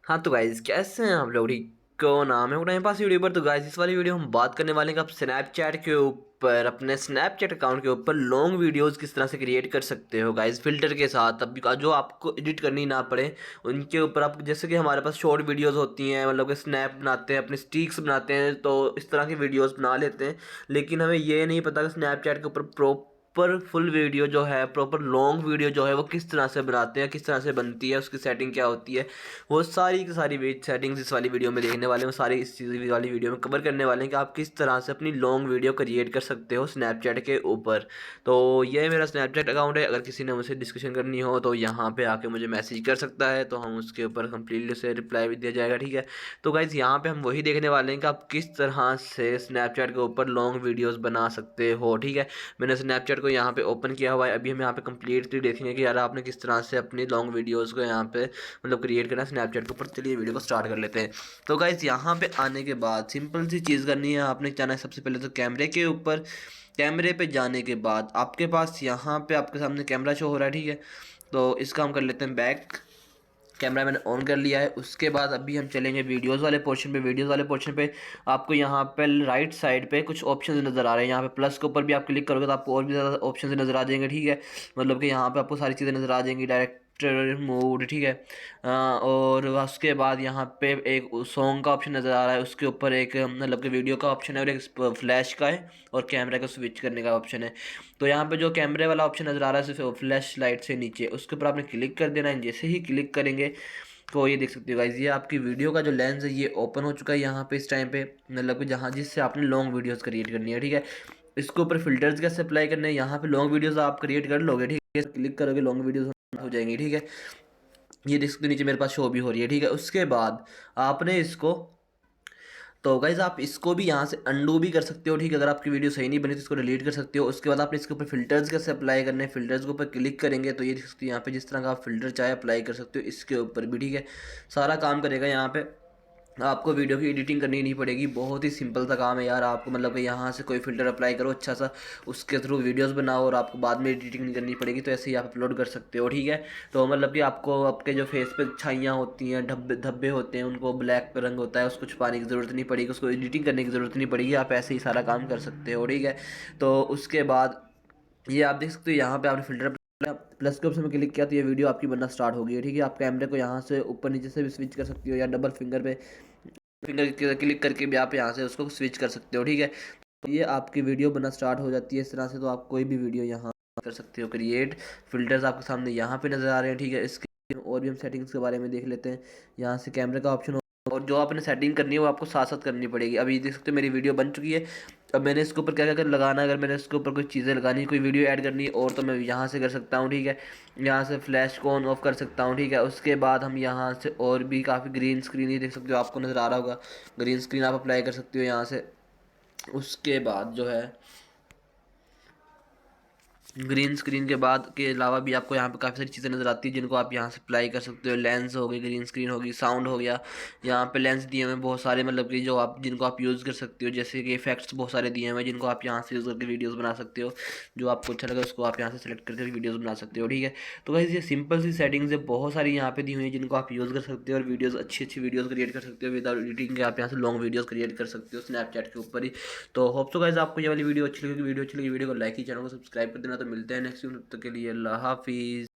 हाँ तो गाइस कैसे हैं आप लोग? ठीक को नाम है वो टाइम पास यूट्यूबर। तो गाइस इस वाली वीडियो हम बात करने वाले हैं कि आप स्नैपचैट के ऊपर अपने स्नैपचैट अकाउंट के ऊपर लॉन्ग वीडियोस किस तरह से क्रिएट कर सकते हो गाइस, फिल्टर के साथ। अब जो आपको एडिट करनी ना पड़े उनके ऊपर आप, जैसे कि हमारे पास शॉर्ट वीडियोस होती हैं, मतलब कि स्नैप बनाते हैं, अपने स्टिक्स बनाते हैं, तो इस तरह की वीडियोस बना लेते हैं। लेकिन हमें ये नहीं पता कि स्नैपचैट के ऊपर प्रॉपर फुल वीडियो जो है, प्रॉपर लॉन्ग वीडियो जो है वो किस तरह से बनाते हैं, किस तरह से बनती है, उसकी सेटिंग क्या होती है। वो सारी की सारी सेटिंग्स इस वाली वीडियो में देखने वाले हैं, सारी इस चीज़ वाली वीडियो में कवर करने वाले हैं कि आप किस तरह से अपनी लॉन्ग वीडियो क्रिएट कर सकते हो स्नैपचैट के ऊपर। तो ये मेरा स्नैपचैट अकाउंट है। अगर किसी ने मुझसे डिस्कशन करनी हो तो यहाँ पे आके मुझे मैसेज कर सकता है, तो हम उसके ऊपर कंप्लीटली उसे रिप्लाई भी दिया जाएगा, ठीक है। तो गाइज़ यहाँ पे हम वही देखने वाले हैं कि आप किस तरह से स्नैपचैट के ऊपर लॉन्ग वीडियोज़ बना सकते हो, ठीक है। मैंने स्नैपचैट को यहाँ पे ओपन किया हुआ है। अभी हम यहाँ पे कंप्लीटली देखेंगे कि यार आपने किस तरह से अपनी लॉन्ग वीडियोज़ को यहाँ पे मतलब क्रिएट करना है स्नैपचैट के ऊपर। चलिए वीडियो को स्टार्ट कर लेते हैं। तो गाइज यहाँ पे आने के बाद सिंपल सी चीज़ करनी है, आपने जाना है सबसे पहले तो कैमरे के ऊपर। कैमरे पे जाने के बाद आपके पास यहाँ पे आपके सामने कैमरा शो हो रहा है, ठीक है। तो इसका हम कर लेते हैं बैक। कैमरा मैंने ऑन कर लिया है। उसके बाद अभी हम चलेंगे वीडियोज़ वाले पोर्शन पे। वीडियोज़ वाले पोर्शन पे आपको यहाँ पे राइट साइड पे कुछ ऑप्शन नज़र आ रहे हैं। यहाँ पे प्लस के ऊपर भी आप क्लिक करोगे तो आपको और भी ज़्यादा ऑप्शन नज़र आ जाएंगे, ठीक है। मतलब कि यहाँ पे आपको सारी चीज़ें नज़र आ जाएंगी, डायरेक्टर मोड, ठीक है। और उसके बाद यहाँ पे एक सॉन्ग का ऑप्शन नज़र आ रहा है, उसके ऊपर एक मतलब कि वीडियो का ऑप्शन है, और एक फ्लैश का है, और कैमरा को स्विच करने का ऑप्शन है। तो यहाँ पे जो कैमरे वाला ऑप्शन नज़र आ रहा है सिर्फ फ्लैश लाइट से नीचे, उसके ऊपर आपने क्लिक कर देना है। जैसे ही क्लिक करेंगे तो ये देख सकते हो गाइज, ये आपकी वीडियो का जो लेंस है ये ओपन हो चुका है यहाँ पे इस टाइम पे, मतलब कि जहाँ जिससे आपने लॉन्ग वीडियोस क्रिएट करनी है, ठीक है। इसके ऊपर फिल्टर्स कैसे अप्लाई करने हैं, यहाँ पे लॉन्ग वीडियोस आप क्रिएट कर लोगे, ठीक है। क्लिक करोगे लॉन्ग वीडियोस हो जाएंगी, ठीक है। ये देख सकते हो नीचे मेरे पास शो भी हो रही है, ठीक है। उसके बाद आपने इसको, तो गाइज आप इसको भी यहाँ से अंडू भी कर सकते हो, ठीक है। अगर आपकी वीडियो सही नहीं बनी तो इसको डिलीट कर सकते हो। उसके बाद आपने इसके ऊपर फिल्टर्स कैसे अप्लाई करने हैं, फिल्टर्स के ऊपर क्लिक करेंगे तो ये देख सकते हो यहाँ पे जिस तरह का आप फिल्टर चाहे अप्लाई कर सकते हो इसके ऊपर भी, ठीक है। सारा काम करेगा यहाँ पे। आपको वीडियो की एडिटिंग करनी नहीं पड़ेगी, बहुत ही सिंपल सा काम है यार। आपको मतलब कि यहाँ से कोई फ़िल्टर अप्लाई करो अच्छा सा, उसके थ्रू वीडियोस बनाओ, और आपको बाद में एडिटिंग नहीं करनी पड़ेगी, तो ऐसे ही आप अपलोड कर सकते हो, ठीक है। तो मतलब कि आपको आपके जो फेस पे छाइयाँ होती हैं, धब्बे धब्बे होते हैं, उनको ब्लैक रंग होता है, उसको छुपाने की ज़रूरत नहीं पड़ेगी, उसको एडिटिंग करने की ज़रूरत नहीं पड़ेगी, आप ऐसे ही सारा काम कर सकते हो, ठीक है। तो उसके बाद ये आप देख सकते हो यहाँ पे आपने फ़िल्टर प्लस के ऑप्शन में क्लिक किया तो ये वीडियो आपकी बनना स्टार्ट हो गई है, ठीक है। आप कैमरे को यहाँ से ऊपर नीचे से भी स्विच कर सकती हो, या डबल फिंगर पे फिंगर क्लिक करके भी आप यहाँ से उसको स्विच कर सकते हो, ठीक है। तो ये आपकी वीडियो बनना स्टार्ट हो जाती है इस तरह से। तो आप कोई भी वीडियो यहाँ कर सकते हो क्रिएट। फिल्टर्स आपके सामने यहाँ पे नज़र आ रहे हैं, ठीक है। इसके और भी हम सेटिंग्स के बारे में देख लेते हैं। यहाँ से कैमरे का ऑप्शन, और जो आपने सेटिंग करनी है वो आपको साथ साथ करनी पड़ेगी। अभी देख सकते हो मेरी वीडियो बन चुकी है। अब मैंने इसके ऊपर क्या क्या कर लगाना है, अगर मैंने इसके ऊपर कोई चीज़ें लगानी, कोई वीडियो ऐड करनी है और, तो मैं यहाँ से कर सकता हूँ, ठीक है। यहाँ से फ्लैश को ऑन ऑफ कर सकता हूँ, ठीक है। उसके बाद हम यहाँ से और भी काफ़ी ग्रीन स्क्रीन ही देख सकते हो, आपको नज़र आ रहा होगा, ग्रीन स्क्रीन आप अप्लाई कर सकते हो यहाँ से। उसके बाद जो है ग्रीन स्क्रीन के बाद के अलावा भी आपको यहाँ पे काफ़ी सारी चीज़ें नज़र आती है जिनको आप यहाँ से अप्लाई कर सकते हो। लेंस हो गई, ग्रीन स्क्रीन होगी, साउंड हो गया। यहाँ पे लेंस दिए हुए हैं बहुत सारे, मतलब कि जो आप जिनको आप यूज़ कर सकते हो, जैसे कि इफेक्ट्स बहुत सारे दिए हुए हैं जिनको आप यहाँ से यूज़ करके वीडियोज़ बना सकते हो। जो आपको अच्छा लगा उसको आप यहाँ से सेलेक्ट करके वीडियोज़ बना सकते हो, ठीक है। तो वैसे ये सिंपल सी सेटिंग्स है, बहुत सारी यहाँ पे दी हुई है जिनको आप यूज़ कर सकते हो, और वीडियोज़ अच्छी अच्छी वीडियोज़ क्रिएट कर सकते हो विदाउट एडिटिंग के। आप यहाँ से लॉन्ग वीडियोज़ क्रिएट कर सकते हो स्नैपचैट के ऊपर ही। तो होप सो गाइस आपको ये वाली वीडियो अच्छी लगी। वीडियो अच्छी लगी वीडियो को लाइक ही, चैनल को सब्सक्राइब कर देना। तो मिलते हैं नेक्स्ट वीडियो, तब तक के लिए अल्लाह हाफिज़।